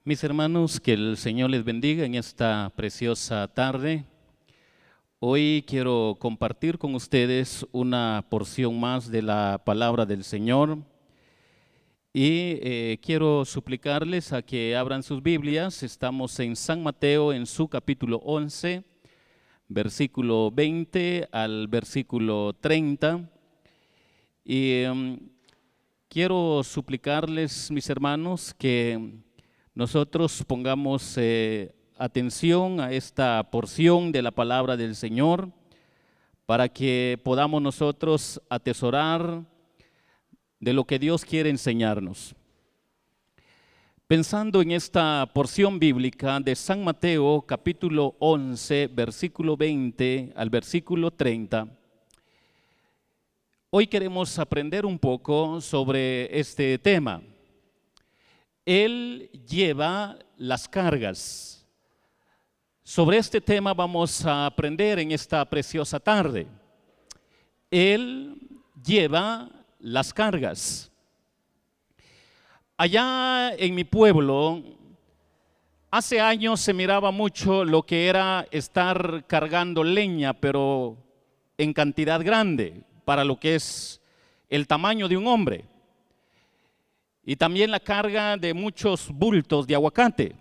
Mis hermanos, que el Señor les bendiga en esta preciosa tarde. Hoy quiero compartir con ustedes una porción más de la palabra del Señor y quiero suplicarles a que abran sus Biblias. Estamos en San Mateo en su capítulo 11, versículo 20 al versículo 30 y quiero suplicarles, mis hermanos, que nosotros pongamos atención a esta porción de la palabra del Señor para que podamos nosotros atesorar de lo que Dios quiere enseñarnos. Pensando en esta porción bíblica de San Mateo, capítulo 11, versículo 20 al versículo 30, hoy queremos aprender un poco sobre este tema. Él lleva las cargas. Sobre este tema vamos a aprender en esta preciosa tarde. Él lleva las cargas. Allá en mi pueblo, hace años se miraba mucho lo que era estar cargando leña, pero en cantidad grande, para lo que es el tamaño de un hombre. Y también la carga de muchos bultos de aguacate.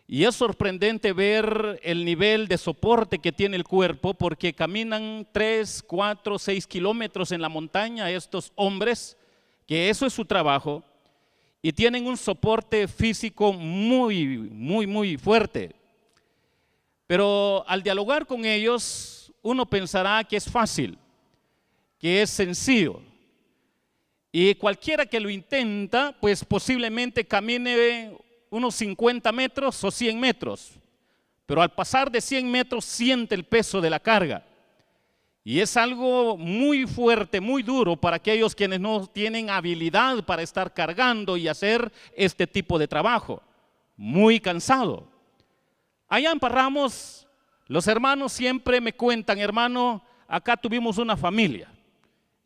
Y es sorprendente ver el nivel de soporte que tiene el cuerpo, porque caminan 3, 4, 6 kilómetros en la montaña estos hombres, que eso es su trabajo, y tienen un soporte físico muy fuerte. Pero al dialogar con ellos, uno pensará que es fácil, que es sencillo. Y cualquiera que lo intenta, pues posiblemente camine unos 50 metros o 100 metros. Pero al pasar de 100 metros siente el peso de la carga. Y es algo muy fuerte, muy duro para aquellos quienes no tienen habilidad para estar cargando y hacer este tipo de trabajo. Muy cansado. Allá en Parramos, los hermanos siempre me cuentan: hermano, acá tuvimos una familia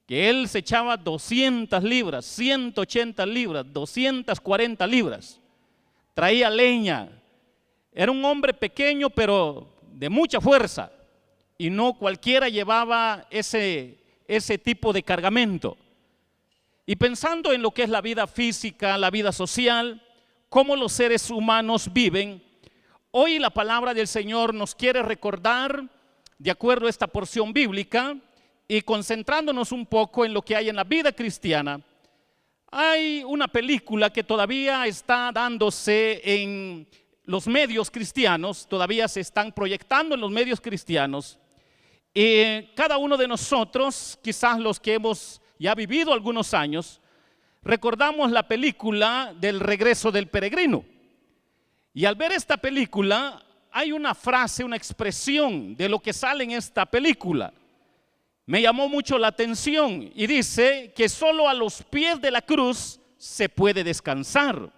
que él se echaba 200 libras, 180 libras, 240 libras. Traía leña. Era un hombre pequeño, pero de mucha fuerza. Y no cualquiera llevaba ese tipo de cargamento. Y pensando en lo que es la vida física, la vida social, cómo los seres humanos viven, hoy la palabra del Señor nos quiere recordar, de acuerdo a esta porción bíblica, y concentrándonos un poco en lo que hay en la vida cristiana. Hay una película que todavía está dándose en los medios cristianos, todavía se están proyectando en los medios cristianos. Y cada uno de nosotros, quizás los que hemos ya vivido algunos años, recordamos la película del Regreso del Peregrino. Y al ver esta película, hay una frase, una expresión de lo que sale en esta película. Me llamó mucho la atención y dice que solo a los pies de la cruz se puede descansar.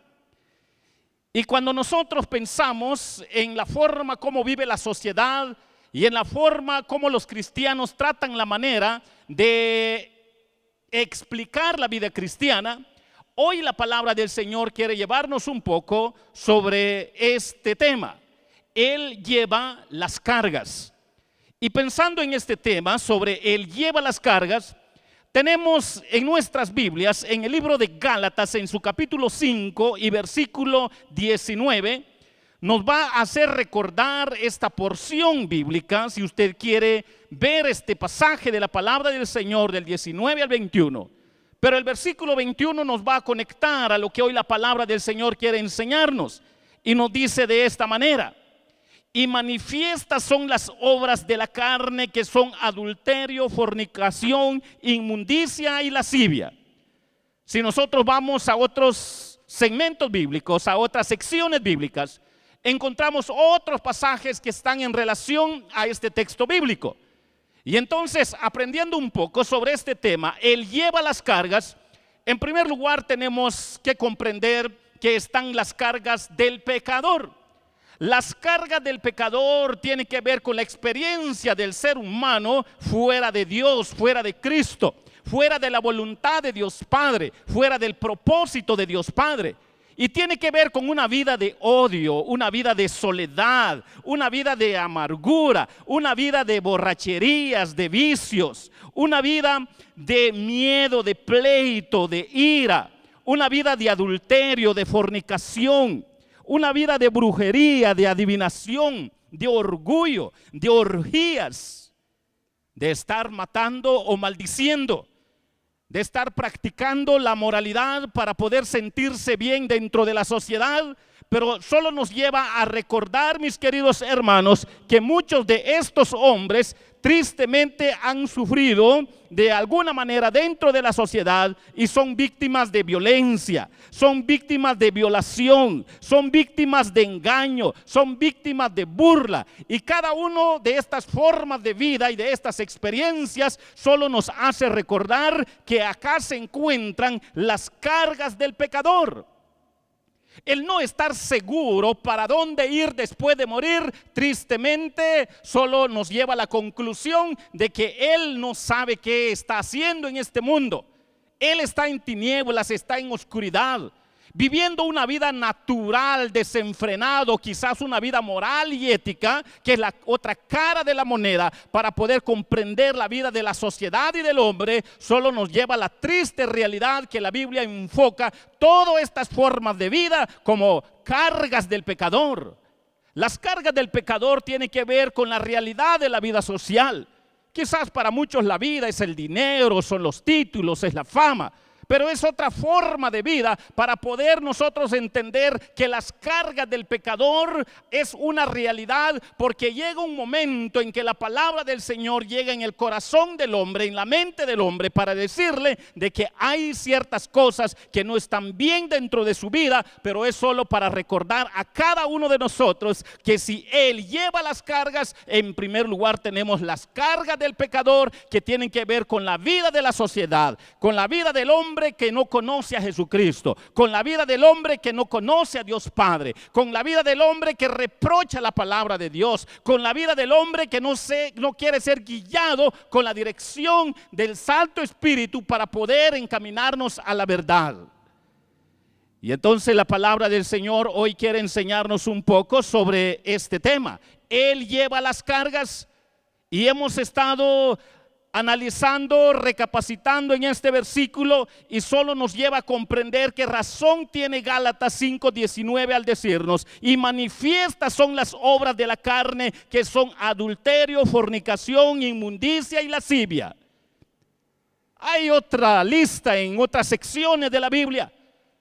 Y cuando nosotros pensamos en la forma como vive la sociedad y en la forma como los cristianos tratan la manera de explicar la vida cristiana, hoy la palabra del Señor quiere llevarnos un poco sobre este tema. Él lleva las cargas. Y pensando en este tema sobre Él lleva las cargas, tenemos en nuestras Biblias, en el libro de Gálatas, en su capítulo 5 y versículo 19, nos va a hacer recordar esta porción bíblica. Si usted quiere ver este pasaje de la palabra del Señor del 19 al 21, pero el versículo 21 nos va a conectar a lo que hoy la palabra del Señor quiere enseñarnos, y nos dice de esta manera: y manifiestas son las obras de la carne, que son adulterio, fornicación, inmundicia y lascivia. Si nosotros vamos a otros segmentos bíblicos, a otras secciones bíblicas, encontramos otros pasajes que están en relación a este texto bíblico. Y entonces, aprendiendo un poco sobre este tema, Él lleva las cargas. En primer lugar, tenemos que comprender que están las cargas del pecador. Las cargas del pecador tienen que ver con la experiencia del ser humano fuera de Dios, fuera de Cristo, fuera de la voluntad de Dios Padre, fuera del propósito de Dios Padre. Y tiene que ver con una vida de odio, una vida de soledad, una vida de amargura, una vida de borracherías, de vicios, una vida de miedo, de pleito, de ira, una vida de adulterio, de fornicación, una vida de brujería, de adivinación, de orgullo, de orgías, de estar matando o maldiciendo, de estar practicando la moralidad para poder sentirse bien dentro de la sociedad. Pero solo nos lleva a recordar, mis queridos hermanos, que muchos de estos hombres tristemente han sufrido de alguna manera dentro de la sociedad y son víctimas de violencia, son víctimas de violación, son víctimas de engaño, son víctimas de burla. Y cada una de estas formas de vida y de estas experiencias solo nos hace recordar que acá se encuentran las cargas del pecador. El no estar seguro para dónde ir después de morir, tristemente, solo nos lleva a la conclusión de que él no sabe qué está haciendo en este mundo. Él está en tinieblas, está en oscuridad, viviendo una vida natural, desenfrenado, quizás una vida moral y ética, que es la otra cara de la moneda. Para poder comprender la vida de la sociedad y del hombre, solo nos lleva a la triste realidad que la Biblia enfoca todas estas formas de vida como cargas del pecador. Las cargas del pecador tienen que ver con la realidad de la vida social. Quizás para muchos la vida es el dinero, son los títulos, es la fama. Pero es otra forma de vida para poder nosotros entender que las cargas del pecador es una realidad, porque llega un momento en que la palabra del Señor llega en el corazón del hombre, en la mente del hombre, para decirle de que hay ciertas cosas que no están bien dentro de su vida, pero es solo para recordar a cada uno de nosotros que si Él lleva las cargas, en primer lugar tenemos las cargas del pecador que tienen que ver con la vida de la sociedad, con la vida del hombre que no conoce a Jesucristo, con la vida del hombre que no conoce a Dios Padre, con la vida del hombre que reprocha la palabra de Dios, con la vida del hombre que no quiere ser guiado con la dirección del Santo Espíritu para poder encaminarnos a la verdad. Y entonces la palabra del Señor hoy quiere enseñarnos un poco sobre este tema. Él lleva las cargas y hemos estado analizando, recapacitando en este versículo, y solo nos lleva a comprender qué razón tiene Gálatas 5:19 al decirnos: y manifiestas son las obras de la carne, que son adulterio, fornicación, inmundicia y lascivia. Hay otra lista en otras secciones de la Biblia,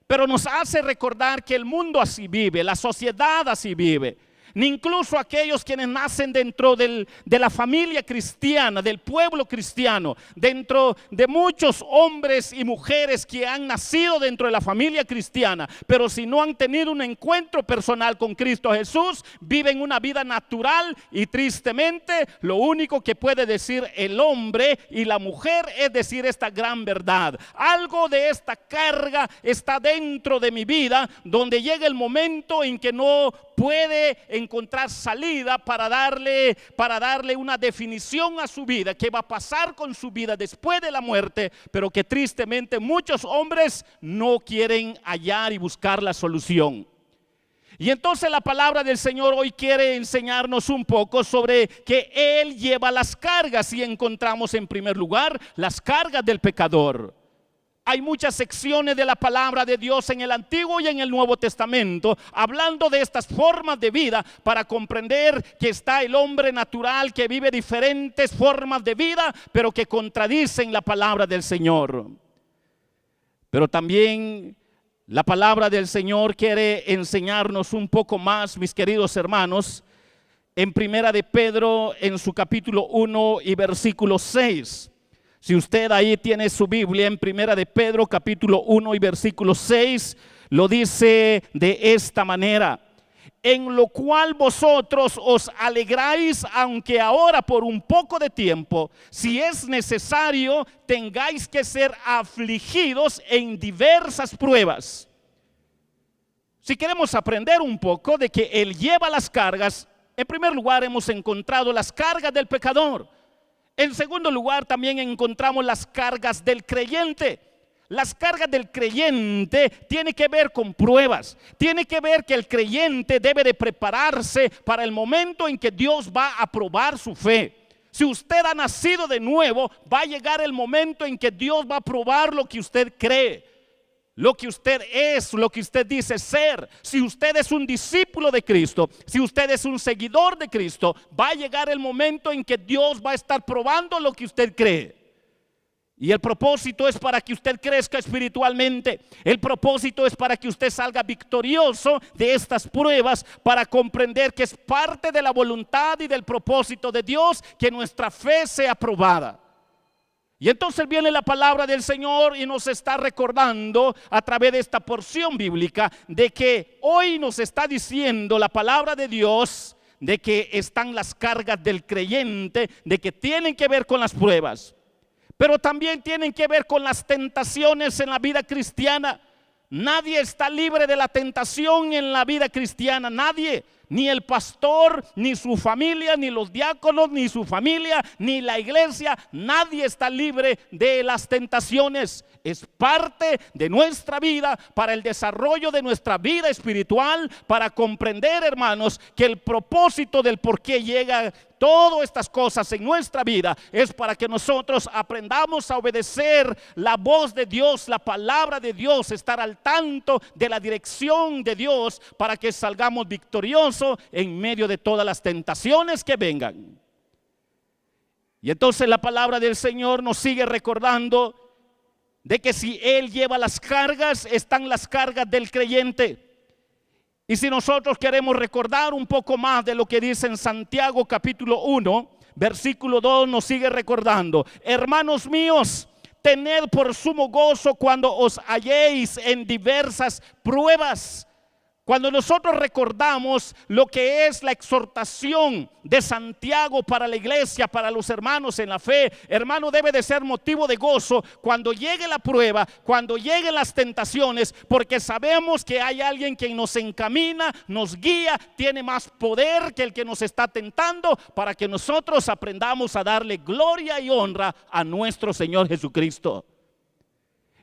pero nos hace recordar que el mundo así vive, la sociedad así vive. Ni incluso aquellos quienes nacen dentro de la familia cristiana, del pueblo cristiano, dentro de muchos hombres y mujeres que han nacido dentro de la familia cristiana, pero si no han tenido un encuentro personal con Cristo Jesús, viven una vida natural, y tristemente lo único que puede decir el hombre y la mujer es decir esta gran verdad: algo de esta carga está dentro de mi vida, donde llega el momento en que no puede encontrar salida para darle una definición a su vida, qué va a pasar con su vida después de la muerte, pero que tristemente muchos hombres no quieren hallar y buscar la solución. Y entonces la palabra del Señor hoy quiere enseñarnos un poco sobre que Él lleva las cargas, y encontramos en primer lugar las cargas del pecador. Hay muchas secciones de la palabra de Dios en el Antiguo y en el Nuevo Testamento hablando de estas formas de vida, para comprender que está el hombre natural que vive diferentes formas de vida, pero que contradicen la palabra del Señor. Pero también la palabra del Señor quiere enseñarnos un poco más, mis queridos hermanos, en Primera de Pedro, en su capítulo 1 y versículo 6. Si usted ahí tiene su Biblia, en Primera de Pedro capítulo 1 y versículo 6, lo dice de esta manera: en lo cual vosotros os alegráis, aunque ahora por un poco de tiempo, si es necesario, tengáis que ser afligidos en diversas pruebas. Si queremos aprender un poco de que Él lleva las cargas, en primer lugar hemos encontrado las cargas del pecador. En segundo lugar también encontramos las cargas del creyente. Las cargas del creyente tienen que ver con pruebas. Tiene que ver que el creyente debe de prepararse para el momento en que Dios va a probar su fe. Si usted ha nacido de nuevo, va a llegar el momento en que Dios va a probar lo que usted cree, lo que usted es, lo que usted dice ser. Si usted es un discípulo de Cristo, si usted es un seguidor de Cristo, va a llegar el momento en que Dios va a estar probando lo que usted cree. Y el propósito es para que usted crezca espiritualmente. El propósito es para que usted salga victorioso de estas pruebas, para comprender que es parte de la voluntad y del propósito de Dios que nuestra fe sea probada. Y entonces viene la palabra del Señor y nos está recordando a través de esta porción bíblica de que hoy nos está diciendo la palabra de Dios de que están las cargas del creyente, de que tienen que ver con las pruebas, pero también tienen que ver con las tentaciones en la vida cristiana. Nadie está libre de la tentación en la vida cristiana, nadie. Ni el pastor, ni su familia, ni los diáconos, ni su familia, ni la iglesia. Nadie está libre de las tentaciones. Es parte de nuestra vida para el desarrollo de nuestra vida espiritual, para comprender, hermanos, que el propósito del por qué llega todas estas cosas en nuestra vida es para que nosotros aprendamos a obedecer la voz de Dios, la palabra de Dios, estar al tanto de la dirección de Dios para que salgamos victoriosos en medio de todas las tentaciones que vengan. Y entonces la palabra del Señor nos sigue recordando de que si Él lleva las cargas, están las cargas del creyente. Y si nosotros queremos recordar un poco más de lo que dice en Santiago capítulo 1, versículo 2, nos sigue recordando: hermanos míos, tened por sumo gozo cuando os halléis en diversas pruebas. Cuando nosotros recordamos lo que es la exhortación de Santiago para la iglesia, para los hermanos en la fe, hermano, debe de ser motivo de gozo cuando llegue la prueba, cuando lleguen las tentaciones, porque sabemos que hay alguien que nos encamina, nos guía, tiene más poder que el que nos está tentando, para que nosotros aprendamos a darle gloria y honra a nuestro Señor Jesucristo.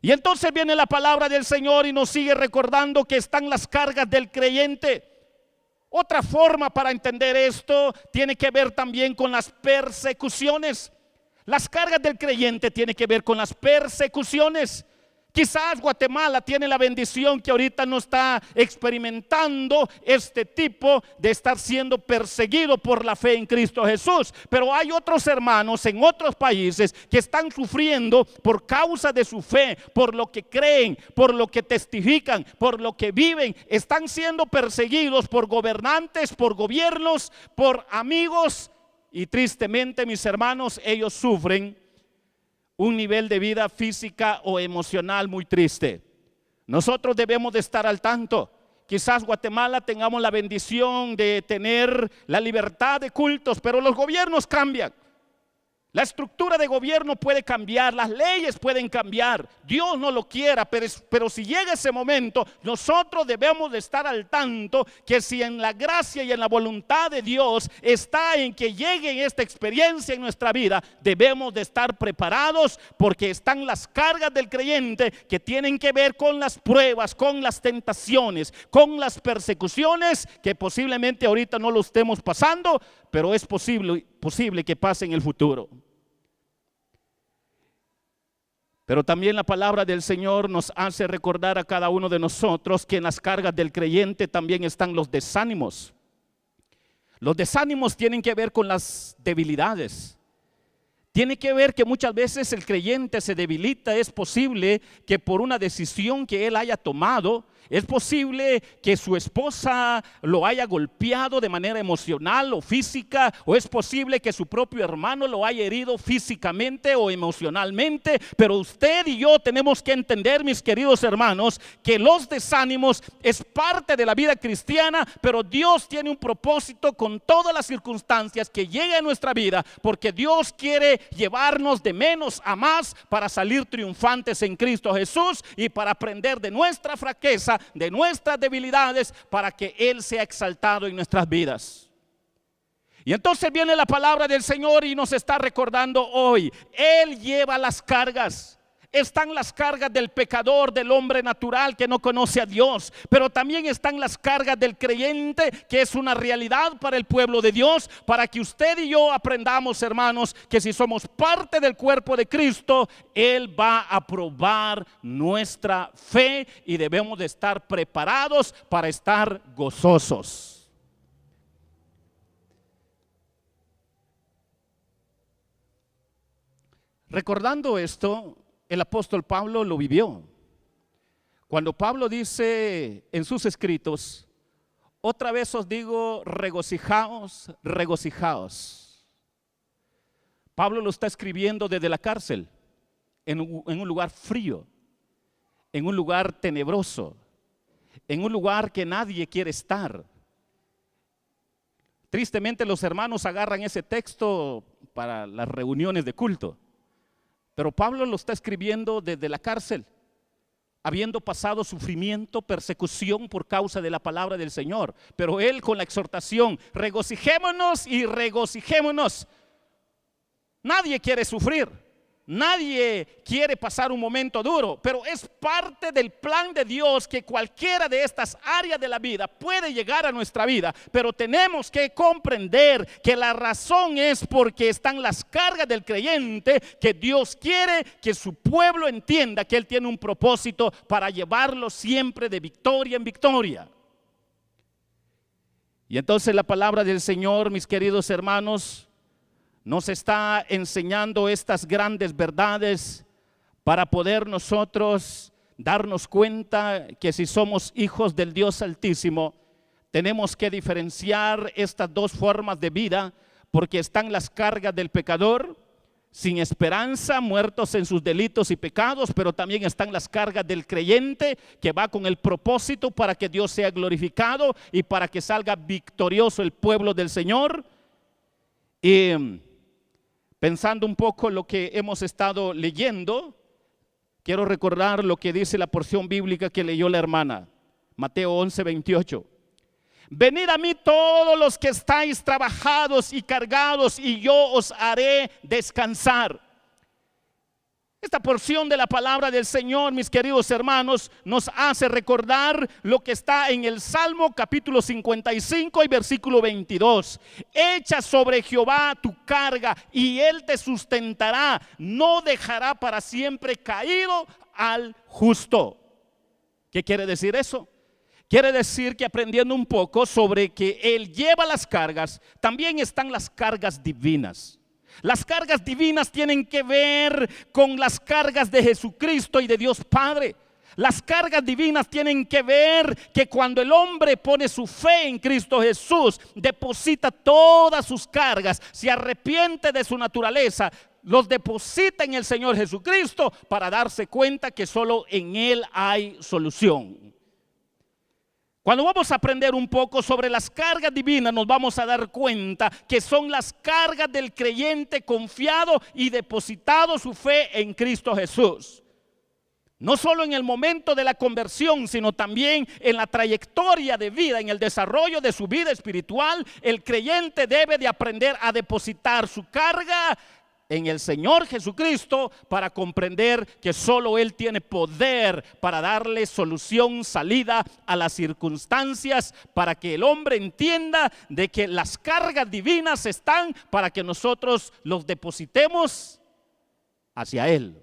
Y entonces viene la palabra del Señor y nos sigue recordando que están las cargas del creyente. Otra forma para entender esto tiene que ver también con las persecuciones. Las cargas del creyente tienen que ver con las persecuciones. Quizás Guatemala tiene la bendición que ahorita no está experimentando este tipo de estar siendo perseguido por la fe en Cristo Jesús. Pero hay otros hermanos en otros países que están sufriendo por causa de su fe, por lo que creen, por lo que testifican, por lo que viven. Están siendo perseguidos por gobernantes, por gobiernos, por amigos. Y tristemente, mis hermanos, ellos sufren un nivel de vida física o emocional muy triste. Nosotros debemos de estar al tanto. Quizás Guatemala tengamos la bendición de tener la libertad de cultos, pero los gobiernos cambian. La estructura de gobierno puede cambiar, las leyes pueden cambiar. Dios no lo quiera, pero si llega ese momento, nosotros debemos de estar al tanto que si en la gracia y en la voluntad de Dios está en que llegue esta experiencia en nuestra vida, debemos de estar preparados, porque están las cargas del creyente que tienen que ver con las pruebas, con las tentaciones, con las persecuciones que posiblemente ahorita no lo estemos pasando, pero es posible que pase en el futuro. Pero también la palabra del Señor nos hace recordar a cada uno de nosotros que en las cargas del creyente también están los desánimos. Los desánimos tienen que ver con las debilidades, Tiene que ver que muchas veces el creyente se debilita. Es posible que por una decisión que él haya tomado, es posible que su esposa lo haya golpeado de manera emocional o física, o es posible que su propio hermano lo haya herido físicamente o emocionalmente. Pero usted y yo tenemos que entender, mis queridos hermanos, que los desánimos es parte de la vida cristiana, pero Dios tiene un propósito con todas las circunstancias que lleguen a nuestra vida, porque Dios quiere llevarnos de menos a más para salir triunfantes en Cristo Jesús y para aprender de nuestra fraqueza, de nuestras debilidades, para que Él sea exaltado en nuestras vidas. Y entonces viene la palabra del Señor y nos está recordando hoy: Él lleva las cargas. Están las cargas del pecador, del hombre natural que no conoce a Dios, pero también están las cargas del creyente, que es una realidad para el pueblo de Dios, para que usted y yo aprendamos, hermanos, que si somos parte del cuerpo de Cristo, Él va a probar nuestra fe y debemos de estar preparados para estar gozosos. Recordando esto, el apóstol Pablo lo vivió. Cuando Pablo dice en sus escritos: otra vez os digo, regocijaos, regocijaos. Pablo lo está escribiendo desde la cárcel, en un lugar frío, en un lugar tenebroso, en un lugar que nadie quiere estar. Tristemente los hermanos agarran ese texto para las reuniones de culto, pero Pablo lo está escribiendo desde la cárcel, habiendo pasado sufrimiento, persecución por causa de la palabra del Señor. Pero él, con la exhortación: regocijémonos y regocijémonos. Nadie quiere sufrir, nadie quiere pasar un momento duro, pero es parte del plan de Dios que cualquiera de estas áreas de la vida puede llegar a nuestra vida. Pero tenemos que comprender que la razón es porque están las cargas del creyente, que Dios quiere que su pueblo entienda que Él tiene un propósito para llevarlo siempre de victoria en victoria. Y entonces la palabra del Señor, mis queridos hermanos, nos está enseñando estas grandes verdades para poder nosotros darnos cuenta que si somos hijos del Dios Altísimo, tenemos que diferenciar estas dos formas de vida, porque están las cargas del pecador, sin esperanza, muertos en sus delitos y pecados, pero también están las cargas del creyente, que va con el propósito para que Dios sea glorificado y para que salga victorioso el pueblo del Señor. Y pensando un poco lo que hemos estado leyendo, quiero recordar lo que dice la porción bíblica que leyó la hermana, Mateo 11:28. Venid a mí todos los que estáis trabajados y cargados, y yo os haré descansar. Esta porción de la palabra del Señor, mis queridos hermanos, nos hace recordar lo que está en el Salmo capítulo 55 y versículo 22. Echa sobre Jehová tu carga y Él te sustentará, no dejará para siempre caído al justo. ¿Qué quiere decir eso? Quiere decir que, aprendiendo un poco sobre que Él lleva las cargas, también están las cargas divinas. Las cargas divinas tienen que ver con las cargas de Jesucristo y de Dios Padre. Las cargas divinas tienen que ver que cuando el hombre pone su fe en Cristo Jesús, deposita todas sus cargas, se arrepiente de su naturaleza, los deposita en el Señor Jesucristo, para darse cuenta que solo en Él hay solución. Cuando vamos a aprender un poco sobre las cargas divinas, nos vamos a dar cuenta que son las cargas del creyente confiado y depositado su fe en Cristo Jesús. No solo en el momento de la conversión, sino también en la trayectoria de vida, en el desarrollo de su vida espiritual. El creyente debe de aprender a depositar su carga en el Señor Jesucristo, para comprender que solo Él tiene poder para darle solución, salida a las circunstancias, para que el hombre entienda de que las cargas divinas están para que nosotros los depositemos hacia Él,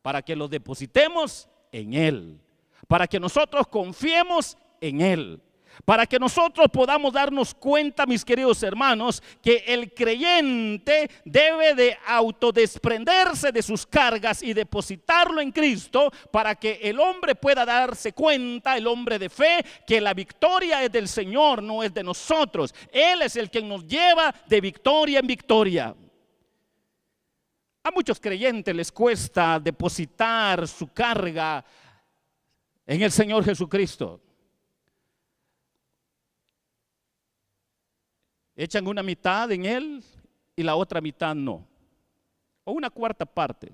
para que los depositemos en Él, para que nosotros confiemos en Él, Para que nosotros podamos darnos cuenta, mis queridos hermanos, que el creyente debe de autodesprenderse de sus cargas y depositarlo en Cristo, para que el hombre pueda darse cuenta, el hombre de fe, que la victoria es del Señor, no es de nosotros. Él es el que nos lleva de victoria en victoria. A muchos creyentes les cuesta depositar su carga en el Señor Jesucristo. Echan una mitad en Él y la otra mitad no, o una cuarta parte.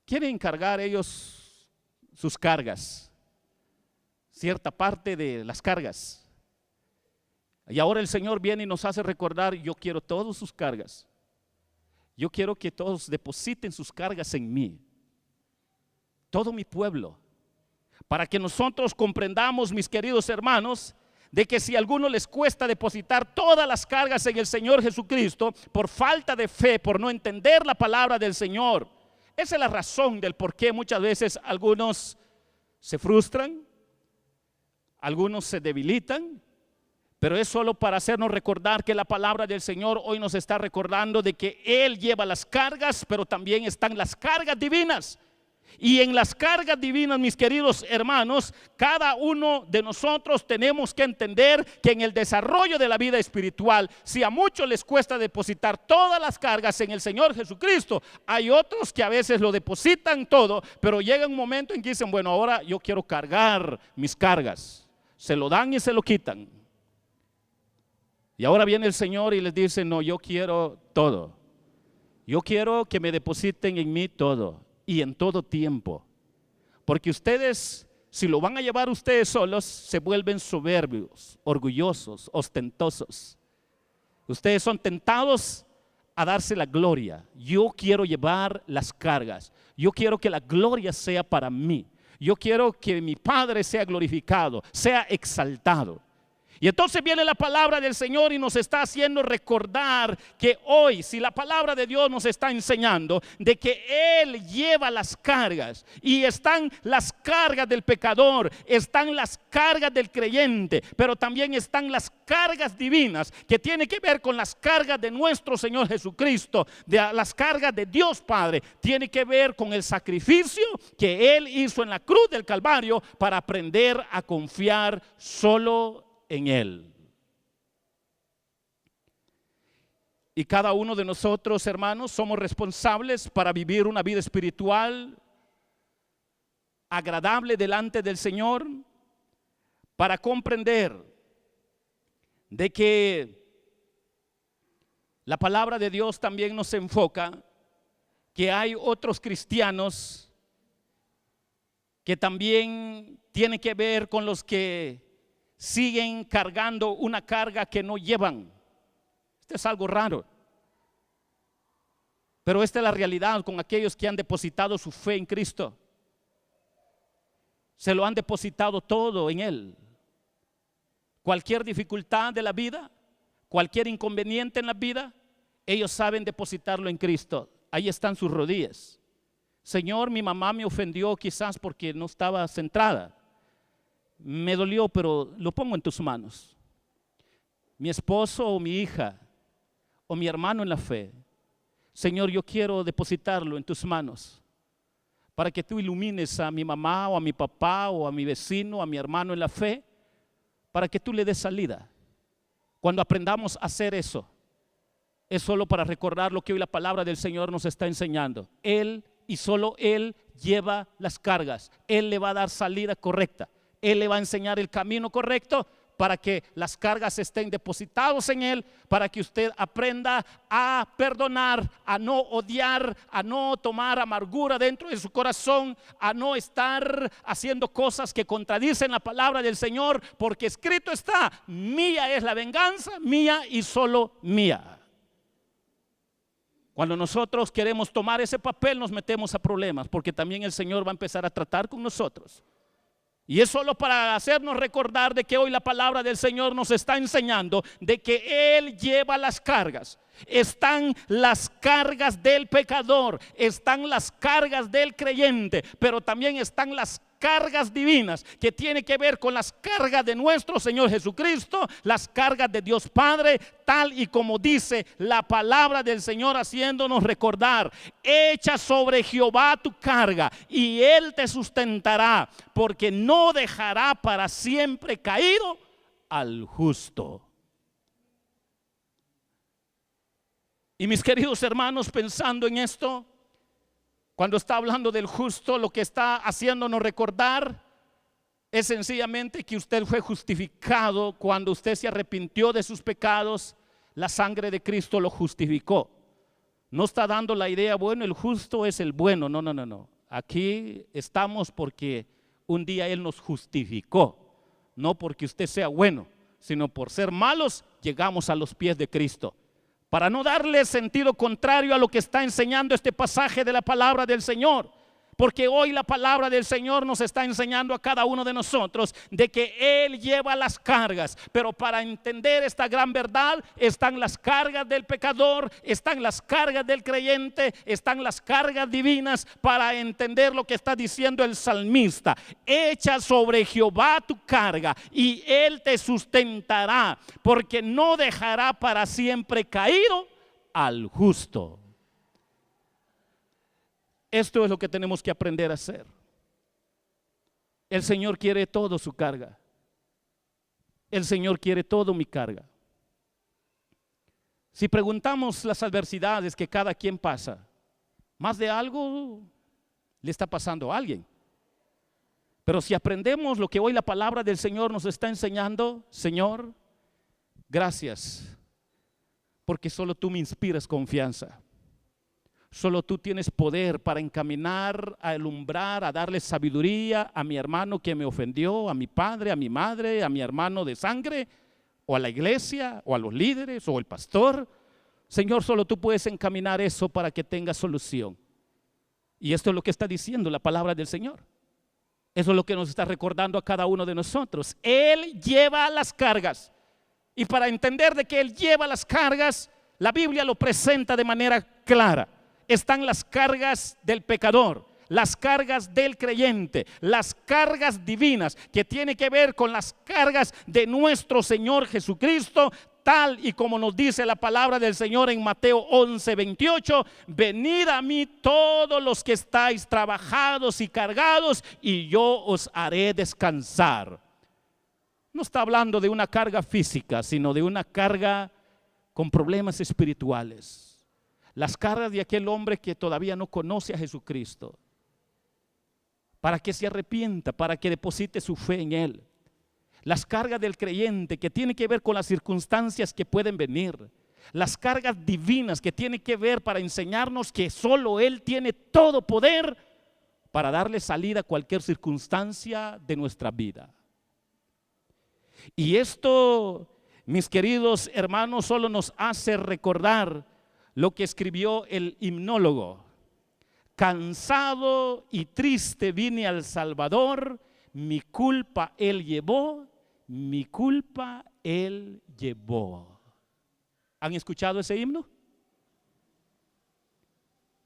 Quieren cargar ellos sus cargas, cierta parte de las cargas. Y ahora el Señor viene y nos hace recordar: yo quiero todas sus cargas. Yo quiero que todos depositen sus cargas en mí, todo mi pueblo, para que nosotros comprendamos, mis queridos hermanos, de que si a alguno les cuesta depositar todas las cargas en el Señor Jesucristo, por falta de fe, por no entender la palabra del Señor, esa es la razón del por qué muchas veces algunos se frustran, algunos se debilitan. Pero es solo para hacernos recordar que la palabra del Señor hoy nos está recordando de que Él lleva las cargas, pero también están las cargas divinas. Y en las cargas divinas, mis queridos hermanos, cada uno de nosotros tenemos que entender que en el desarrollo de la vida espiritual, si a muchos les cuesta depositar todas las cargas en el Señor Jesucristo, hay otros que a veces lo depositan todo, pero llega un momento en que dicen: bueno, ahora yo quiero cargar mis cargas. Se lo dan y se lo quitan. Y ahora viene el Señor y les dice: no, yo quiero todo. Yo quiero que me depositen en mí todo y en todo tiempo. Porque ustedes, si lo van a llevar ustedes solos, se vuelven soberbios, orgullosos, ostentosos. Ustedes son tentados a darse la gloria. Yo quiero llevar las cargas. Yo quiero que la gloria sea para mí. Yo quiero que mi Padre sea glorificado, sea exaltado. Y entonces viene la palabra del Señor y nos está haciendo recordar que hoy, si la palabra de Dios nos está enseñando de que Él lleva las cargas, y están las cargas del pecador, están las cargas del creyente, pero también están las cargas divinas que tienen que ver con las cargas de nuestro Señor Jesucristo, de las cargas de Dios Padre, tiene que ver con el sacrificio que Él hizo en la cruz del Calvario para aprender a confiar solo en Él. Y cada uno de nosotros, hermanos, somos responsables para vivir una vida espiritual agradable delante del Señor, para comprender de que la palabra de Dios también nos enfoca que hay otros cristianos que también tienen que ver con los que siguen cargando una carga que no llevan. Esto es algo raro, pero esta es la realidad con aquellos que han depositado su fe en Cristo. Se lo han depositado todo en Él. Cualquier dificultad de la vida, cualquier inconveniente en la vida, ellos saben depositarlo en Cristo. Ahí están sus rodillas. Señor, mi mamá me ofendió quizás porque no estaba centrada. Me dolió, pero lo pongo en tus manos. Mi esposo o mi hija o mi hermano en la fe, Señor, yo quiero depositarlo en tus manos para que tú ilumines a mi mamá o a mi papá o a mi vecino, a mi hermano en la fe, para que tú le des salida. Cuando aprendamos a hacer eso, es solo para recordar lo que hoy la palabra del Señor nos está enseñando. Él y solo Él lleva las cargas. Él le va a dar salida correcta. Él le va a enseñar el camino correcto para que las cargas estén depositadas en Él, para que usted aprenda a perdonar, a no odiar, a no tomar amargura dentro de su corazón, a no estar haciendo cosas que contradicen la palabra del Señor, porque escrito está: mía es la venganza, mía y solo mía. Cuando nosotros queremos tomar ese papel, nos metemos a problemas, porque también el Señor va a empezar a tratar con nosotros. Y es solo para hacernos recordar de que hoy la palabra del Señor nos está enseñando de que Él lleva las cargas. Están las cargas del pecador, están las cargas del creyente, pero también están las cargas divinas, que tiene que ver con las cargas de nuestro Señor Jesucristo, las cargas de Dios Padre, tal y como dice la palabra del Señor, haciéndonos recordar: echa sobre Jehová tu carga y Él te sustentará, porque no dejará para siempre caído al justo. Y mis queridos hermanos, pensando en esto, cuando está hablando del justo, lo que está haciéndonos recordar es sencillamente que usted fue justificado cuando usted se arrepintió de sus pecados. La sangre de Cristo lo justificó. No está dando la idea, bueno, el justo es el bueno. No, no, no, no. Aquí estamos porque un día Él nos justificó. No porque usted sea bueno, sino por ser malos llegamos a los pies de Cristo. Para no darle sentido contrario a lo que está enseñando este pasaje de la palabra del Señor. Porque hoy la palabra del Señor nos está enseñando a cada uno de nosotros de que Él lleva las cargas. Pero para entender esta gran verdad están las cargas del pecador, están las cargas del creyente, están las cargas divinas, para entender lo que está diciendo el salmista: echa sobre Jehová tu carga y Él te sustentará, porque no dejará para siempre caído al justo. Esto es lo que tenemos que aprender a hacer. El Señor quiere todo su carga. El Señor quiere todo mi carga. Si preguntamos las adversidades que cada quien pasa, más de algo le está pasando a alguien. Pero si aprendemos lo que hoy la palabra del Señor nos está enseñando: Señor, gracias, porque solo tú me inspiras confianza. Solo tú tienes poder para encaminar, a alumbrar, a darle sabiduría a mi hermano que me ofendió, a mi padre, a mi madre, a mi hermano de sangre, o a la iglesia, o a los líderes, o al pastor. Señor, solo tú puedes encaminar eso para que tenga solución. Y esto es lo que está diciendo la palabra del Señor. Eso es lo que nos está recordando a cada uno de nosotros. Él lleva las cargas. Y para entender de que Él lleva las cargas, la Biblia lo presenta de manera clara. Están las cargas del pecador, las cargas del creyente, las cargas divinas, que tiene que ver con las cargas de nuestro Señor Jesucristo, tal y como nos dice la palabra del Señor en Mateo 11:28: venid a mí todos los que estáis trabajados y cargados, y yo os haré descansar. No está hablando de una carga física, sino de una carga con problemas espirituales. Las cargas de aquel hombre que todavía no conoce a Jesucristo, para que se arrepienta, para que deposite su fe en Él. Las cargas del creyente, que tiene que ver con las circunstancias que pueden venir. Las cargas divinas, que tiene que ver para enseñarnos que solo Él tiene todo poder para darle salida a cualquier circunstancia de nuestra vida. Y esto, mis queridos hermanos, solo nos hace recordar lo que escribió el himnólogo: cansado y triste vine al Salvador, mi culpa Él llevó, mi culpa Él llevó. ¿Han escuchado ese himno?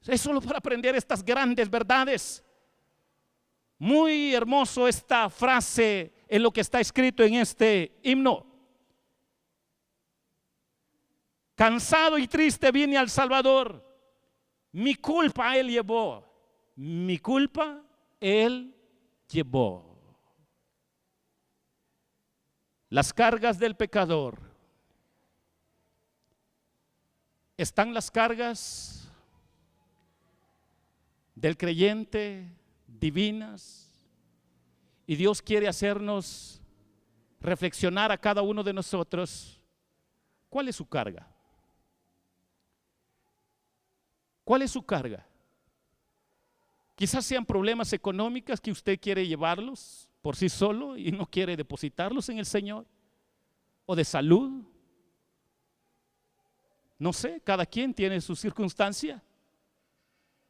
Es solo para aprender estas grandes verdades. Muy hermoso esta frase en lo que está escrito en este himno. Cansado y triste vine al Salvador, mi culpa Él llevó, mi culpa Él llevó. Las cargas del pecador. Están las cargas del creyente divinas, y Dios quiere hacernos reflexionar a cada uno de nosotros: ¿cuál es su carga? ¿Cuál es su carga? Quizás sean problemas económicos que usted quiere llevarlos por sí solo y no quiere depositarlos en el Señor, o de salud. No sé, cada quien tiene su circunstancia.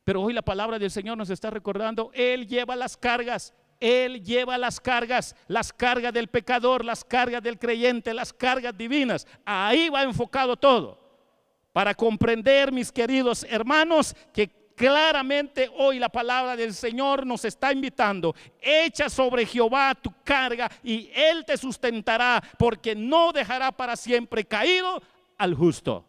Pero hoy la palabra del Señor nos está recordando: Él lleva las cargas. Él lleva las cargas del pecador, las cargas del creyente, las cargas divinas. Ahí va enfocado todo. Para comprender, mis queridos hermanos, que claramente hoy la palabra del Señor nos está invitando: echa sobre Jehová tu carga y Él te sustentará, porque no dejará para siempre caído al justo.